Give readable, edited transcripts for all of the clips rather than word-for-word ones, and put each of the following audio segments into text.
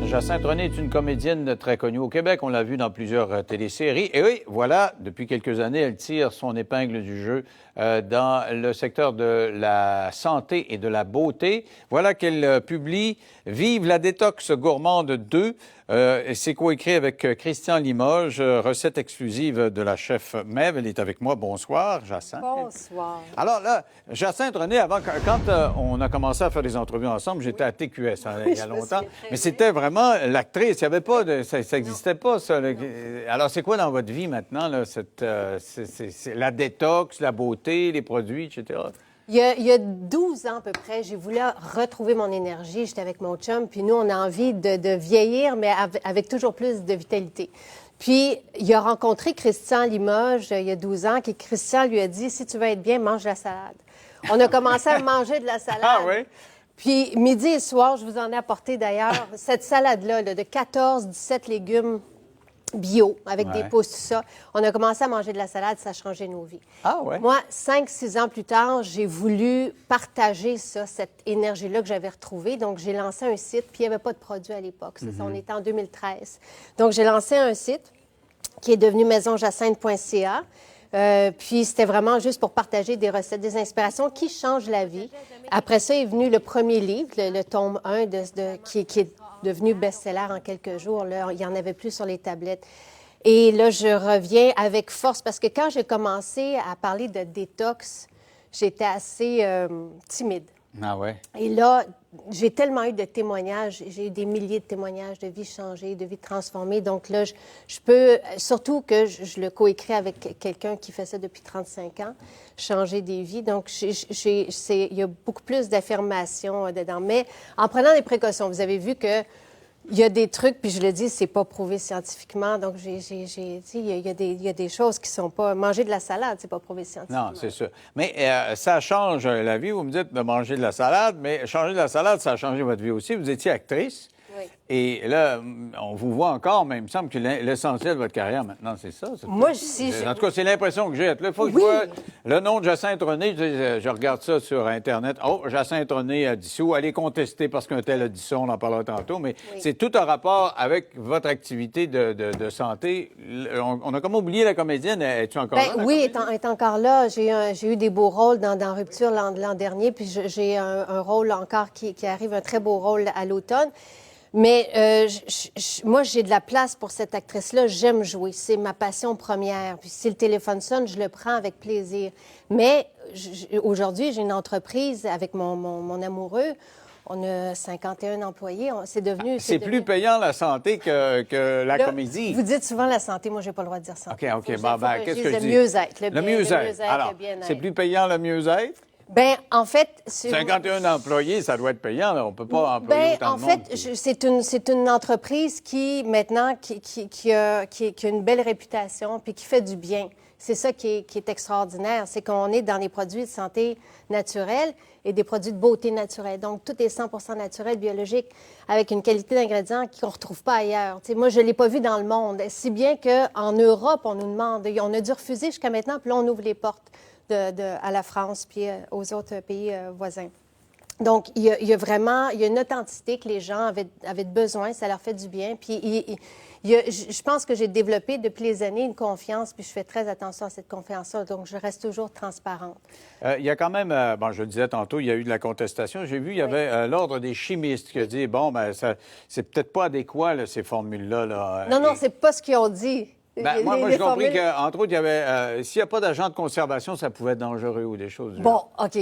Jacinthe René est une comédienne très connue au Québec. On l'a vu dans plusieurs téléséries. Et oui, voilà, depuis quelques années, elle tire son épingle du jeu dans le secteur de la santé et de la beauté. Voilà qu'elle publie « Vive la détox gourmande 2 ». C'est coécrit avec Christian Limoges, recette exclusive de la chef Mève. Elle est avec moi. Bonsoir, Jacinthe. Bonsoir. Alors là, Jacinthe René, avant, quand on a commencé à faire des entrevues ensemble, j'étais à TQS il y a longtemps. Mais c'était vraiment l'actrice. Il n'y avait pas de... Ça n'existait pas, ça. Alors, c'est quoi dans votre vie maintenant, là, c'est la détox, la beauté, les produits, etc.? Il y a 12 ans à peu près, j'ai voulu retrouver mon énergie. J'étais avec mon chum, puis nous, on a envie de vieillir, mais avec toujours plus de vitalité. Puis, il a rencontré Christian Limoges il y a 12 ans, et Christian lui a dit, si tu veux être bien, mange de la salade. On a commencé à manger de la salade. Ah oui? Puis, midi et soir, je vous en ai apporté d'ailleurs, cette salade-là de 14-17 légumes bio, avec des pousses, tout ça. On a commencé à manger de la salade, ça a changé nos vies. Ah ouais? Moi, 5-6 ans plus tard, j'ai voulu partager ça, cette énergie-là que j'avais retrouvée. Donc, j'ai lancé un site, puis il n'y avait pas de produit à l'époque. C'est ça, on était en 2013. Donc, j'ai lancé un site qui est devenu maisonjacinthe.ca. Puis c'était vraiment juste pour partager des recettes, des inspirations qui changent la vie. Après ça est venu le premier livre, le tome 1, qui est devenu best-seller en quelques jours. Là, il n'y en avait plus sur les tablettes. Et là, je reviens avec force parce que quand j'ai commencé à parler de détox, j'étais assez timide. Ah ouais? Et là, j'ai tellement eu de témoignages, j'ai eu des milliers de témoignages de vies changées, de vies transformées. Donc là, je peux, surtout que je le coécris avec quelqu'un qui fait ça depuis 35 ans, changer des vies. Donc, il y a beaucoup plus d'affirmations dedans. Mais en prenant des précautions, vous avez vu que il y a des trucs, puis je le dis, c'est pas prouvé scientifiquement. Donc, il y a des choses qui sont pas... Manger de la salade, c'est pas prouvé scientifiquement. Non, c'est sûr. Mais ça change la vie. Vous me dites de manger de la salade, mais changer de la salade, ça a changé votre vie aussi. Vous étiez actrice. Oui. Et là, on vous voit encore, mais il me semble que l'essentiel de votre carrière maintenant, c'est ça. Moi, si... En tout cas, c'est l'impression que j'ai. Là, il faut que Oui. je vois le nom de Jacinthe René. Je regarde ça sur Internet. Oh, Jacinthe René a dit ça. Allez contester parce qu'un tel a dit ça. On en parlera tantôt. Mais c'est tout un rapport avec votre activité de santé. On a comme oublié la comédienne. Es-tu encore là? Oui, elle est encore là. J'ai eu des beaux rôles dans Rupture l'an dernier. Puis j'ai un rôle encore qui arrive, un très beau rôle à l'automne. Mais moi, j'ai de la place pour cette actrice-là. J'aime jouer. C'est ma passion première. Puis si le téléphone sonne, je le prends avec plaisir. Mais aujourd'hui, j'ai une entreprise avec mon amoureux. On a 51 employés. C'est devenu... C'est plus payant la santé que la comédie. Vous dites souvent la santé. Moi, j'ai pas le droit de dire santé. OK. Qu'est-ce que je dis? Le mieux-être. Le mieux-être. Alors, c'est plus payant le mieux-être? Bien, en fait... 51 employés, ça doit être payant, là. On peut pas employer autant de monde. En fait, c'est une entreprise qui, maintenant, qui a une belle réputation puis qui fait du bien. C'est ça qui est extraordinaire. C'est qu'on est dans des produits de santé naturelle et des produits de beauté naturelle. Donc, tout est 100 naturel, biologique, avec une qualité d'ingrédients qu'on ne retrouve pas ailleurs. T'sais, moi, je ne l'ai pas vu dans le monde. Si bien qu'en Europe, on nous demande... On a dû refuser jusqu'à maintenant, puis là, on ouvre les portes à la France puis aux autres pays voisins. Donc, il y a vraiment une authenticité que les gens avaient besoin, ça leur fait du bien. Puis, je pense que j'ai développé depuis les années une confiance, puis je fais très attention à cette confiance-là, donc je reste toujours transparente. Il y a quand même, je le disais tantôt, il y a eu de la contestation. J'ai vu, il y avait l'Ordre des chimistes qui a dit, c'est peut-être pas adéquat, là, ces formules-là. Là. Non, c'est pas ce qu'ils ont dit. Moi, j'ai compris qu'entre autres, il y avait, s'il n'y a pas d'agent de conservation, ça pouvait être dangereux ou des choses. Bon, OK.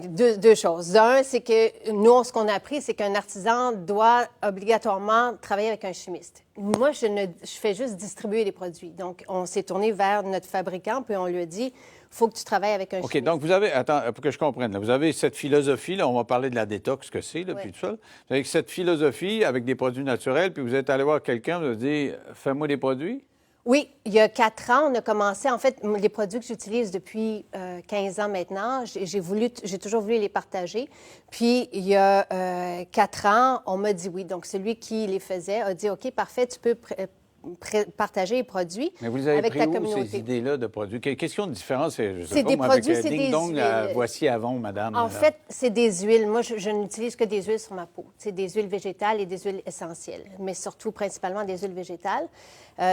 Deux choses. D'un, c'est que nous, ce qu'on a appris, c'est qu'un artisan doit obligatoirement travailler avec un chimiste. Moi, je fais juste distribuer les produits. Donc, on s'est tourné vers notre fabricant, puis on lui a dit, il faut que tu travailles avec un chimiste. OK, donc vous avez, attends, pour que je comprenne, là, vous avez cette philosophie, là, on va parler de la détox, ce que c'est, là, puis tout ça. Vous avez cette philosophie avec des produits naturels, puis vous êtes allé voir quelqu'un, vous avez dit, fais-moi des produits? Oui, il y a 4 ans, on a commencé, en fait, les produits que j'utilise depuis 15 ans maintenant, j'ai toujours voulu les partager. Puis, il y a 4 ans, on m'a dit oui. Donc, celui qui les faisait a dit, OK, parfait, tu peux partager les produits Mais vous avez avec pris ta où communauté. ces idées-là de produits? Question de différence, je sais C'est pas, des moi, produits, avec c'est Ding des Dong, huiles. voici Avon, madame. En là. fait, c'est des huiles. Moi, je n'utilise que des huiles sur ma peau. C'est des huiles végétales et des huiles essentielles, mais surtout, principalement, des huiles végétales.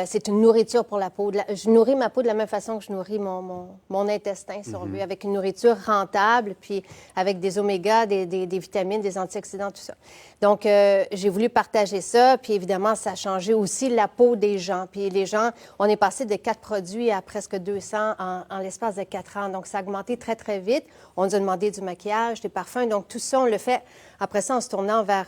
C'est une nourriture pour la peau. Je nourris ma peau de la même façon que je nourris mon intestin, si on veut, avec une nourriture rentable, puis avec des omégas, des vitamines, des antioxydants, tout ça. Donc, j'ai voulu partager ça, puis évidemment, ça a changé aussi la peau des gens. Puis les gens, on est passé de 4 produits à presque 200 en l'espace de 4 ans. Donc, ça a augmenté très, très vite. On nous a demandé du maquillage, des parfums. Donc, tout ça, on le fait après ça en se tournant vers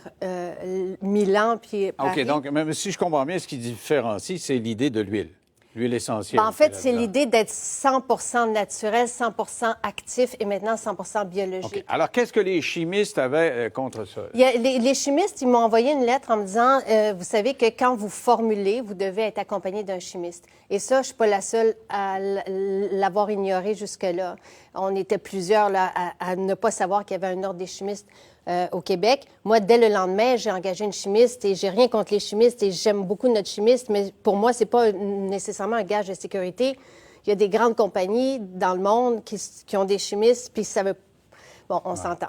Milan, puis Paris. OK, donc, même si je comprends bien, ce qui différencie, c'est l'idée de l'huile. L'huile essentielle. En fait, c'est l'idée d'être 100 naturel, 100 actif et maintenant 100 biologique. OK. Alors, qu'est-ce que les chimistes avaient contre ça? Les chimistes, ils m'ont envoyé une lettre en me disant, vous savez que quand vous formulez, vous devez être accompagné d'un chimiste. Et ça, je ne suis pas la seule à l'avoir ignoré jusque-là. On était plusieurs là, à ne pas savoir qu'il y avait un ordre des chimistes au Québec. Moi, dès le lendemain, j'ai engagé une chimiste et j'ai rien contre les chimistes et j'aime beaucoup notre chimiste, mais pour moi, c'est pas nécessairement un gage de sécurité. Il y a des grandes compagnies dans le monde qui ont des chimistes, puis ça veut... Bon, on s'entend.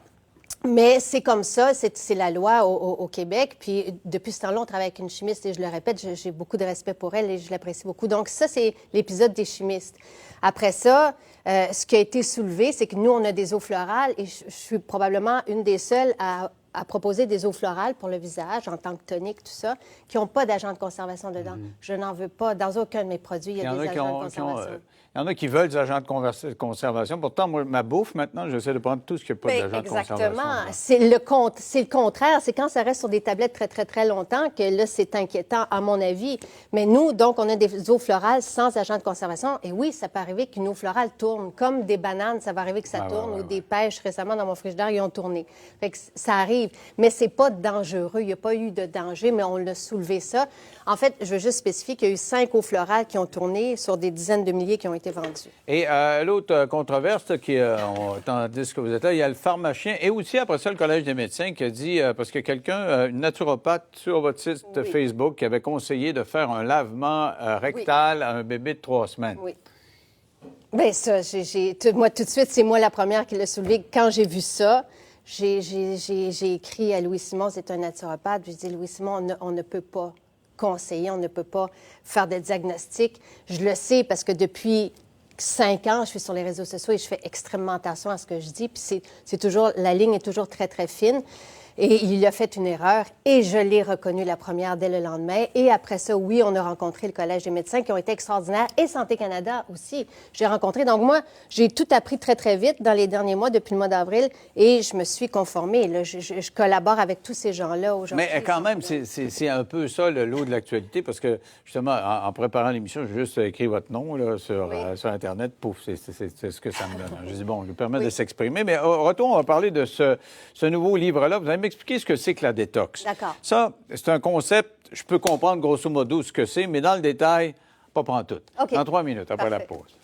Mais c'est comme ça, c'est la loi au Québec. Puis depuis ce temps-là, on travaille avec une chimiste et je le répète, j'ai beaucoup de respect pour elle et je l'apprécie beaucoup. Donc ça, c'est l'épisode des chimistes. Après ça, ce qui a été soulevé, c'est que nous, on a des eaux florales et je suis probablement une des seules à proposer des eaux florales pour le visage en tant que tonique, tout ça, qui n'ont pas d'agent de conservation dedans. Je n'en veux pas. Dans aucun de mes produits, il y a des agents de conservation. Il y en a qui veulent des agents de conservation. Pourtant, moi, ma bouffe, maintenant, j'essaie de prendre tout ce qui n'a pas d'agent de conservation. Exactement. C'est le contraire. C'est quand ça reste sur des tablettes très, très, très longtemps que là, c'est inquiétant, à mon avis. Mais nous, donc, on a des eaux florales sans agent de conservation. Et oui, ça peut arriver qu'une eau florale tourne. Comme des bananes, ça va arriver que ça tourne. Ou des pêches, récemment, dans mon frigidaire, ils ont tourné. Fait que ça arrive. Mais c'est pas dangereux. Il n'y a pas eu de danger, mais on l'a soulevé ça. En fait, je veux juste spécifier qu'il y a eu 5 eaux florales qui ont tourné sur des dizaines de milliers qui ont été vendues. Et l'autre controverse, qui, tandis que vous êtes là, il y a le pharmacien et aussi, après ça, le Collège des médecins qui a dit, parce que quelqu'un, une naturopathe sur votre site Facebook, qui avait conseillé de faire un lavement rectal à un bébé de 3 semaines. Oui. Bien, ça, moi, tout de suite, c'est moi la première qui l'a soulevé. Quand j'ai vu ça, j'ai écrit à Louis Simon, c'est un naturopathe, j'ai dit, Louis Simon, on ne peut pas conseiller, on ne peut pas faire de diagnostic. Je le sais parce que depuis 5 ans, je suis sur les réseaux sociaux et je fais extrêmement attention à ce que je dis. Puis c'est toujours, la ligne est toujours très, très fine. Et il a fait une erreur et je l'ai reconnu la première dès le lendemain. Et après ça, oui, on a rencontré le Collège des médecins qui ont été extraordinaires et Santé Canada aussi. J'ai rencontré. Donc moi, j'ai tout appris très, très vite dans les derniers mois, depuis le mois d'avril, et je me suis conformée. Là, je collabore avec tous ces gens-là aujourd'hui. Mais quand même, c'est un peu ça le lot de l'actualité parce que, justement, en préparant l'émission, j'ai juste écrit votre nom là, sur Internet. Pouf, c'est ce que ça me donne. Je dis, bon, je lui permets de s'exprimer. Mais au retour, on va parler de ce nouveau livre-là. Vous allez m'expliquer ce que c'est que la détox. D'accord. Ça, c'est un concept, je peux comprendre grosso modo ce que c'est, mais dans le détail, pas pantoute. OK. Dans 3 minutes, après Parfait. la pause.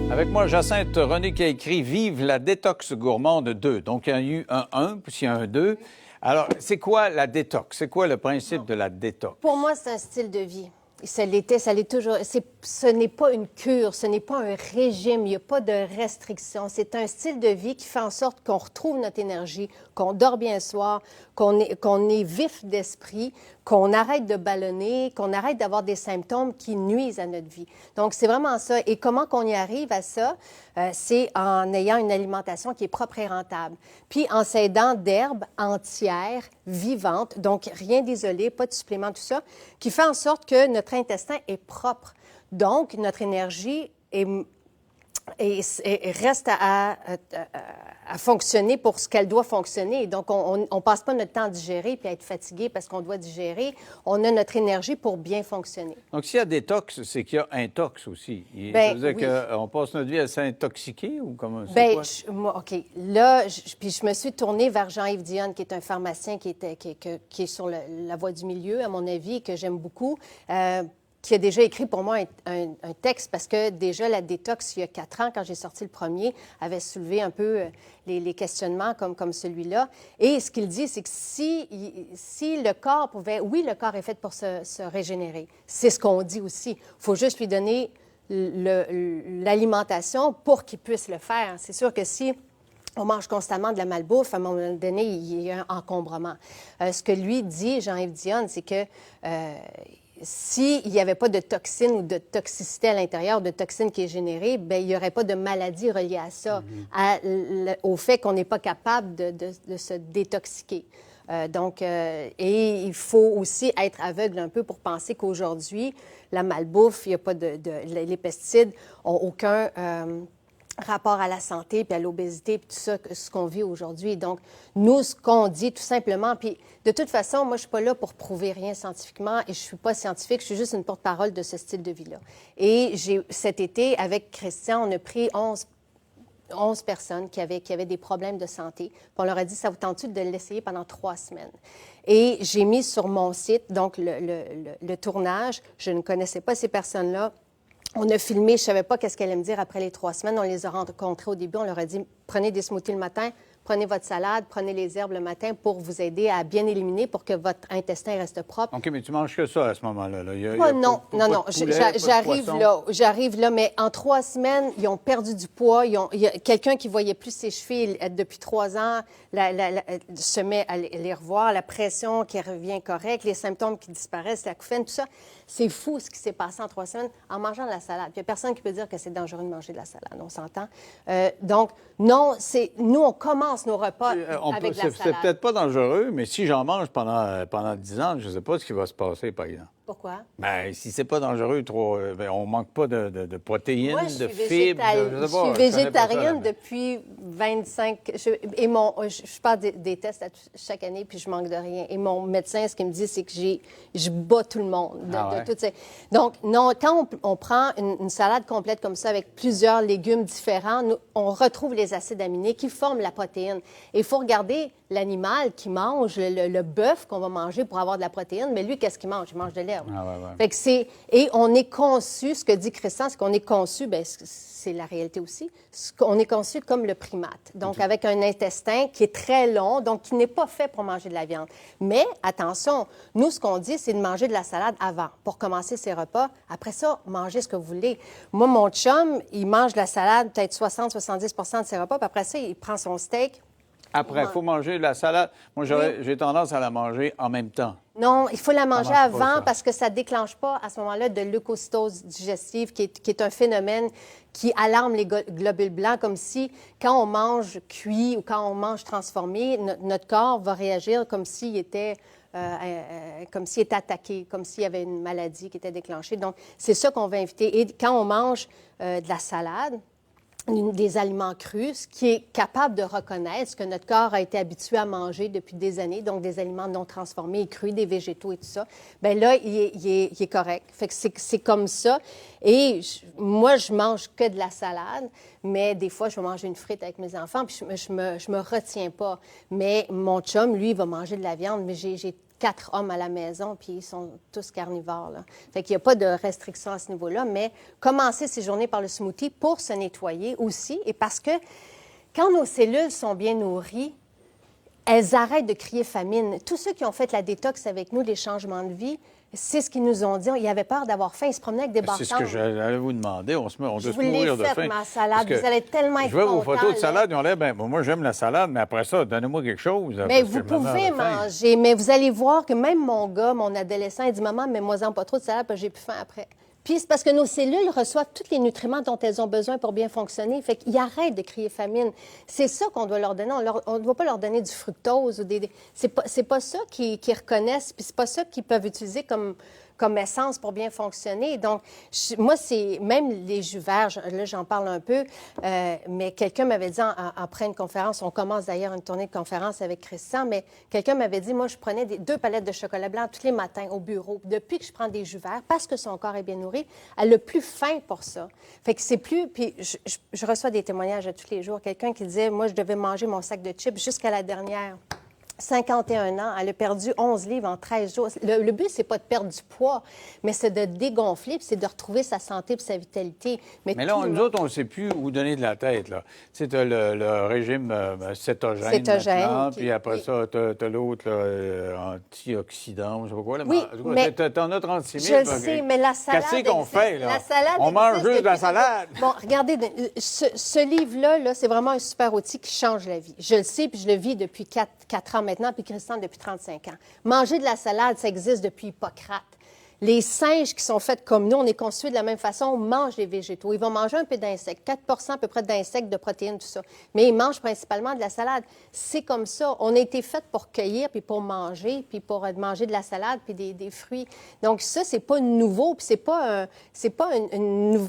Avec moi, Jacinthe René qui a écrit « Vive la détox gourmande 2 ». Donc, il y a eu un 1, puis il y a un 2. Alors, c'est quoi la détox? C'est quoi le principe de la détox? Pour moi, c'est un style de vie. Ça l'était, ça l'est toujours. Ce n'est pas une cure, ce n'est pas un régime, il n'y a pas de restriction. C'est un style de vie qui fait en sorte qu'on retrouve notre énergie, qu'on dort bien le soir, qu'on est vif d'esprit, qu'on arrête de ballonner, qu'on arrête d'avoir des symptômes qui nuisent à notre vie. Donc, c'est vraiment ça. Et comment qu'on y arrive à ça? C'est en ayant une alimentation qui est propre et rentable. Puis en s'aidant d'herbes entières, vivantes, donc rien d'isolé, pas de suppléments, tout ça, qui fait en sorte que notre intestin est propre. Donc, notre énergie reste à fonctionner pour ce qu'elle doit fonctionner. Donc, on ne passe pas notre temps à digérer puis à être fatigué parce qu'on doit digérer. On a notre énergie pour bien fonctionner. Donc, s'il y a détox, c'est qu'il y a intox aussi. Bien, ça veut dire oui. qu'on passe notre vie à s'intoxiquer ou comment? Bien, OK. Là, puis je me suis tournée vers Jean-Yves Dionne, qui est un pharmacien qui est sur la voie du milieu, à mon avis, que j'aime beaucoup. qui a déjà écrit pour moi un texte, parce que déjà la détox, il y a 4 ans, quand j'ai sorti le premier, avait soulevé un peu les questionnements comme celui-là. Et ce qu'il dit, c'est que si le corps pouvait... Oui, le corps est fait pour se régénérer. C'est ce qu'on dit aussi. Il faut juste lui donner l'alimentation pour qu'il puisse le faire. C'est sûr que si on mange constamment de la malbouffe, à un moment donné, il y a un encombrement. Ce que lui dit, Jean-Yves Dionne, c'est que s'il n'y avait pas de toxines ou de toxicité à l'intérieur, de toxines qui est générée, bien, il n'y aurait pas de maladie reliée à ça, au fait qu'on n'est pas capable de se détoxiquer. Et il faut aussi être aveugle un peu pour penser qu'aujourd'hui, la malbouffe, il y a pas les pesticides n'ont aucun rapport à la santé, puis à l'obésité, puis tout ça, ce qu'on vit aujourd'hui. Donc, nous, ce qu'on dit, tout simplement, puis de toute façon, moi, je ne suis pas là pour prouver rien scientifiquement, et je ne suis pas scientifique, je suis juste une porte-parole de ce style de vie-là. Et cet été, avec Christian, on a pris 11 personnes qui avaient des problèmes de santé. Puis on leur a dit, ça vous tente-tu de l'essayer pendant 3 semaines? Et j'ai mis sur mon site, donc, le tournage. Je ne connaissais pas ces personnes-là. On a filmé, je ne savais pas qu'est-ce qu'elle allait me dire après les 3 semaines. On les a rencontrés au début. On leur a dit, prenez des smoothies le matin, prenez votre salade, prenez les herbes le matin pour vous aider à bien éliminer, pour que votre intestin reste propre. OK, mais tu manges que ça à ce moment-là. Non. J'arrive là, mais en 3 semaines, ils ont perdu du poids. Il y a quelqu'un qui voyait plus ses chevilles depuis 3 ans se met à les revoir, la pression qui revient correcte, les symptômes qui disparaissent, la couffaine, tout ça. C'est fou ce qui s'est passé en 3 semaines en mangeant de la salade. Il n'y a personne qui peut dire que c'est dangereux de manger de la salade, on s'entend. Donc, non, nous, on commence nos repas avec de la salade. C'est peut-être pas dangereux, mais si j'en mange pendant 10 ans, je ne sais pas ce qui va se passer, par exemple. Pourquoi? Bien, si c'est pas dangereux, on manque pas de protéines, Moi, de fibres. Je suis végétarienne depuis 25... Je passe des tests chaque année, puis je manque de rien. Et mon médecin, ce qu'il me dit, c'est que je bats tout le monde. Donc, non, quand on prend une salade complète comme ça, avec plusieurs légumes différents, on retrouve les acides aminés qui forment la protéine. Et il faut regarder l'animal qui mange, le bœuf qu'on va manger pour avoir de la protéine, mais lui, qu'est-ce qu'il mange? Il mange de l'herbe. Fait que et on est conçu, ce que dit Christian, c'est qu'on est conçu, bien, c'est la réalité aussi, on est conçu comme le primate, donc avec un intestin qui est très long, donc qui n'est pas fait pour manger de la viande. Mais attention, nous, ce qu'on dit, c'est de manger de la salade avant, pour commencer ses repas. Après ça, mangez ce que vous voulez. Moi, mon chum, il mange de la salade peut-être 60-70 de ses repas, puis après ça, il prend son steak. Après, il faut manger de la salade. Moi, j'ai tendance à la manger en même temps. Non, il faut la manger avant parce que ça ne déclenche pas à ce moment-là de leucocytose digestive, qui est un phénomène qui alarme les globules blancs, comme si quand on mange cuit ou quand on mange transformé, notre corps va réagir comme s'il était attaqué, comme s'il y avait une maladie qui était déclenchée. Donc, c'est ça qu'on va éviter. Et quand on mange de la salade, des aliments crus, qui est capable de reconnaître ce que notre corps a été habitué à manger depuis des années, donc des aliments non transformés et crus, des végétaux et tout ça, bien là, il est correct. Fait que c'est comme ça. Et moi, je mange que de la salade, mais des fois, je vais manger une frite avec mes enfants, puis je me retiens pas. Mais mon chum, lui, il va manger de la viande, mais j'ai 4 hommes à la maison, puis ils sont tous carnivores, là. Fait qu'il n'y a pas de restriction à ce niveau-là, mais commencer ces journées par le smoothie pour se nettoyer aussi, et parce que quand nos cellules sont bien nourries, elles arrêtent de crier famine. Tous ceux qui ont fait la détox avec nous, les changements de vie, c'est ce qu'ils nous ont dit. Ils avaient peur d'avoir faim. Ils se promenaient avec des bâtons. C'est ce que j'allais vous demander. On doit se mourir de faim. Je vous l'ai fait, ma salade. Vous allez tellement être Je vois vos contents, photos de salade. Ils ont l'air, bien, moi, j'aime la salade, mais après ça, donnez-moi quelque chose. Mais vous pouvez manger. Mais vous allez voir que même mon gars, mon adolescent, il dit « Maman, mets-moi-en pas trop de salade, parce que j'ai plus faim après. » Puis c'est parce que nos cellules reçoivent tous les nutriments dont elles ont besoin pour bien fonctionner. Fait qu'ils arrêtent de crier famine. C'est ça qu'on doit leur donner. On ne doit pas leur donner du fructose ou des... C'est pas ça qu'ils reconnaissent, puis c'est pas ça qu'ils peuvent utiliser comme essence pour bien fonctionner. Donc, moi, c'est même les jus verts, là, j'en parle un peu, mais quelqu'un m'avait dit, après une conférence, on commence d'ailleurs une tournée de conférence avec Christian, mais quelqu'un m'avait dit, moi, je prenais 2 palettes de chocolat blanc tous les matins au bureau. Depuis que je prends des jus verts, parce que son corps est bien nourri, elle a plus faim pour ça. Fait que c'est plus... Puis je reçois des témoignages tous les jours. Quelqu'un qui disait, moi, je devais manger mon sac de chips jusqu'à la dernière 51 ans, elle a perdu 11 livres en 13 jours. Le but, c'est pas de perdre du poids, mais c'est de dégonfler, puis c'est de retrouver sa santé et sa vitalité. Mais là, nous autres, on ne sait plus où donner de la tête. Tu sais, le régime cétogène maintenant, puis après ça, tu as l'autre antioxydant, je sais pas quoi. Là, oui, mais tu en as 36 000. Je sais, mais la salade... Qu'est-ce qu'on fait, là? La salade on mange juste de la salade. Bon, regardez, ce livre-là, c'est vraiment un super outil qui change la vie. Je le sais, puis je le vis depuis 4 ans maintenant, puis Christian depuis 35 ans. Manger de la salade, ça existe depuis Hippocrate. Les singes qui sont faits comme nous, on est constitués de la même façon, mangent les végétaux. Ils vont manger un peu d'insectes, 4 à peu près d'insectes, de protéines, tout ça. Mais ils mangent principalement de la salade. C'est comme ça. On a été fait pour cueillir, puis pour manger, puis pour manger de la salade, puis des fruits. Donc ça, c'est pas nouveau, puis c'est pas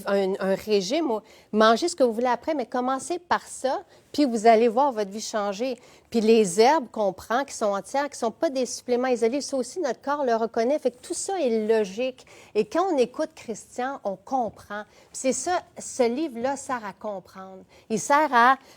un régime. Mangez ce que vous voulez après, mais commencez par ça, puis vous allez voir votre vie changer. Puis les herbes qu'on prend, qui sont entières, qui ne sont pas des suppléments isolés, ça aussi, notre corps le reconnaît. Fait que tout ça est logique. Et quand on écoute Christian, on comprend. Puis c'est ça, ce livre-là sert à comprendre. Il sert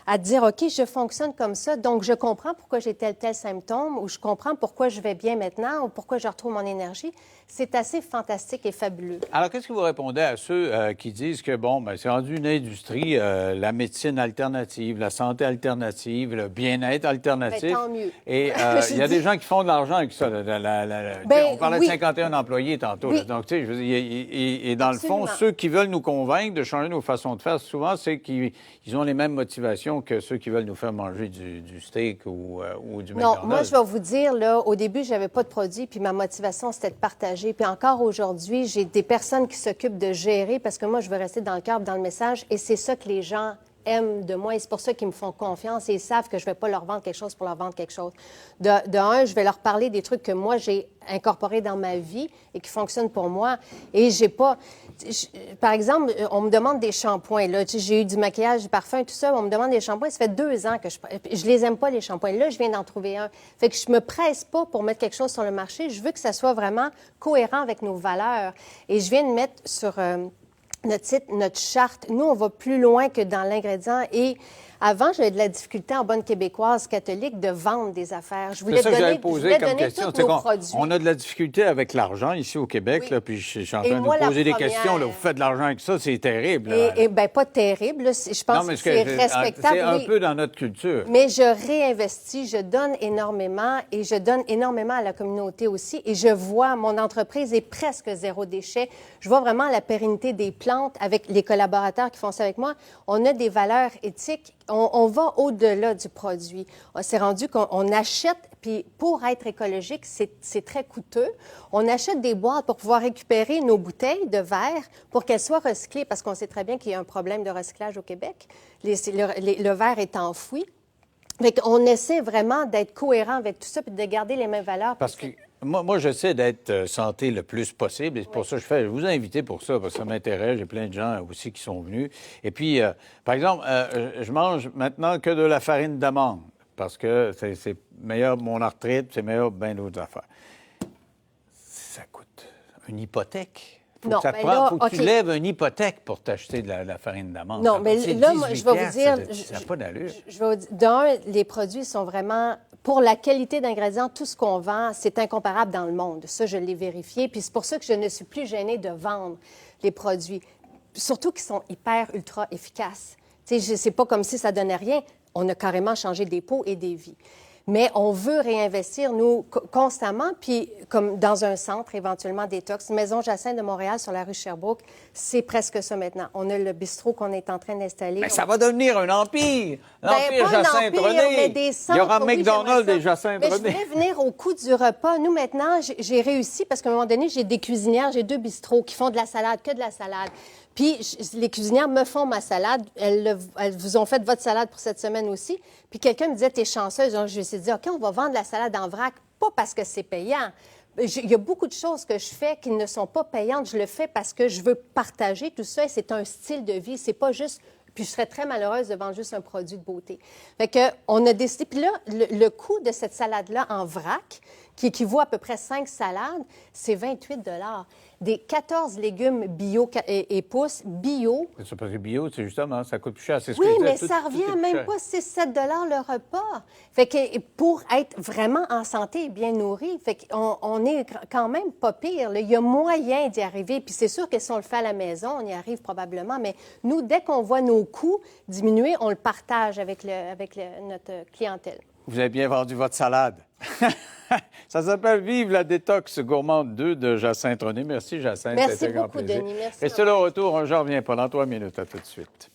à dire, OK, je fonctionne comme ça, donc je comprends pourquoi j'ai tel symptôme, ou je comprends pourquoi je vais bien maintenant, ou pourquoi je retrouve mon énergie. C'est assez fantastique et fabuleux. Alors, qu'est-ce que vous répondez à ceux qui disent que, bon, bien, c'est rendu une industrie, la médecine alternative, la santé alternative, le bien-être alternatif. Bien, tant mieux. Et il y a des gens qui font de l'argent avec ça. On parlait de 51 employés tantôt. Oui. Là. Donc, tu sais, et dans Absolument. le fond, ceux qui veulent nous convaincre de changer nos façons de faire, souvent, c'est qu'ils ont les mêmes motivations que ceux qui veulent nous faire manger du steak ou du McDonald's. Non, moi, je vais vous dire, là, au début, j'avais pas de produit, puis ma motivation, c'était de partager. Puis encore aujourd'hui, j'ai des personnes qui s'occupent de gérer, parce que moi, je veux rester dans le cœur, dans le message, et c'est ça que les gens aiment de moi, et c'est pour ça qu'ils me font confiance et ils savent que je ne vais pas leur vendre quelque chose pour leur vendre quelque chose. De un, je vais leur parler des trucs que moi, j'ai incorporés dans ma vie et qui fonctionnent pour moi. Et j'ai pas... Par exemple, on me demande des shampoings. Là, j'ai eu du maquillage, du parfum, tout ça. On me demande des shampoings. Ça fait 2 ans que je les aime pas, les shampoings. Là, je viens d'en trouver un. Fait que je me presse pas pour mettre quelque chose sur le marché. Je veux que ça soit vraiment cohérent avec nos valeurs. Et je viens de mettre sur... notre site, notre charte. Nous, on va plus loin que dans l'ingrédient. Et avant, j'avais de la difficulté en bonne québécoise catholique de vendre des affaires. Je voulais c'est ça que j'avais donner, posé je voulais comme donner question. tous nos produits. On a de la difficulté avec l'argent ici au Québec, Oui. là, puis je suis en Et train moi, de vous poser la des questions. Là, vous faites de l'argent avec ça, c'est terrible. Là. Et bien, pas terrible. Là. Je pense que c'est respectable. C'est un oui. peu dans notre culture. Mais je réinvestis, je donne énormément et je donne énormément à la communauté aussi. Et je vois, mon entreprise est presque zéro déchet. Je vois vraiment la pérennité des plantes avec les collaborateurs qui font ça avec moi. On a des valeurs éthiques. On va au-delà du produit. C'est rendu qu'on achète, puis pour être écologique, c'est très coûteux. On achète des boîtes pour pouvoir récupérer nos bouteilles de verre pour qu'elles soient recyclées, parce qu'on sait très bien qu'il y a un problème de recyclage au Québec. Le verre est enfoui. Fait qu'on essaie vraiment d'être cohérent avec tout ça puis de garder les mêmes valeurs. Parce que moi j'essaie d'être santé le plus possible et c'est pour ça que je vous ai invité pour ça, parce que ça m'intéresse. J'ai plein de gens aussi qui sont venus. Et puis, par exemple, je mange maintenant que de la farine d'amande parce que c'est meilleur pour mon arthrite, c'est meilleur pour bien d'autres affaires. Ça coûte une hypothèque. Faut que tu lèves une hypothèque pour t'acheter de la farine d'amande. Non, mais là, moi, je vais vous dire... Ça n'a pas d'allure. Je vais vous dire, d'un, les produits sont vraiment... Pour la qualité d'ingrédients, tout ce qu'on vend, c'est incomparable dans le monde. Ça, je l'ai vérifié. Puis c'est pour ça que je ne suis plus gênée de vendre les produits. Surtout qu'ils sont hyper, ultra efficaces. Tu sais, c'est pas comme si ça donnait rien. On a carrément changé des peaux et des vies. Mais on veut réinvestir, nous, constamment, puis comme dans un centre, éventuellement, détox. Maison Jacinthe de Montréal, sur la rue Sherbrooke, c'est presque ça maintenant. On a le bistrot qu'on est en train d'installer. Mais ça va devenir un empire! L'empire Pas un Jacinthe-René! empire, mais des centres, Il y aura oui, McDonald's j'aimerais des ça. Jacinthe-René. Mais je voulais venir au coût du repas. Nous, maintenant, j'ai réussi, parce qu'à un moment donné, j'ai des cuisinières, j'ai 2 bistrots qui font de la salade, que de la salade. Puis les cuisinières me font ma salade. Elles vous ont fait votre salade pour cette semaine aussi. Puis quelqu'un me disait, t'es chanceuse. Donc, je me suis dit, OK, on va vendre la salade en vrac, pas parce que c'est payant. Il y a beaucoup de choses que je fais qui ne sont pas payantes. Je le fais parce que je veux partager tout ça et c'est un style de vie. C'est pas juste... Puis je serais très malheureuse de vendre juste un produit de beauté. Fait que on a décidé... Puis là, le coût de cette salade-là en vrac, qui équivaut à peu près 5 salades, c'est 28 Des 14 légumes bio et pousses bio. C'est parce que bio, c'est justement, ça coûte plus cher. C'est ce Oui, que je disais, mais ça tout est revient plus même cher. pas 6-7 le repas. Fait que pour être vraiment en santé et bien nourri, fait qu'on est quand même pas pire, là. Il y a moyen d'y arriver. Puis c'est sûr que si on le fait à la maison, on y arrive probablement. Mais nous, dès qu'on voit nos coûts diminuer, on le partage avec notre clientèle. Vous avez bien vendu votre salade. Ça s'appelle Vive la détox gourmande 2 de Jacinthe René. Merci, Jacinthe. Merci c'était un grand beaucoup, plaisir. Denis. Merci. Restez là au retour. Je reviens pendant 3 minutes. À tout de suite.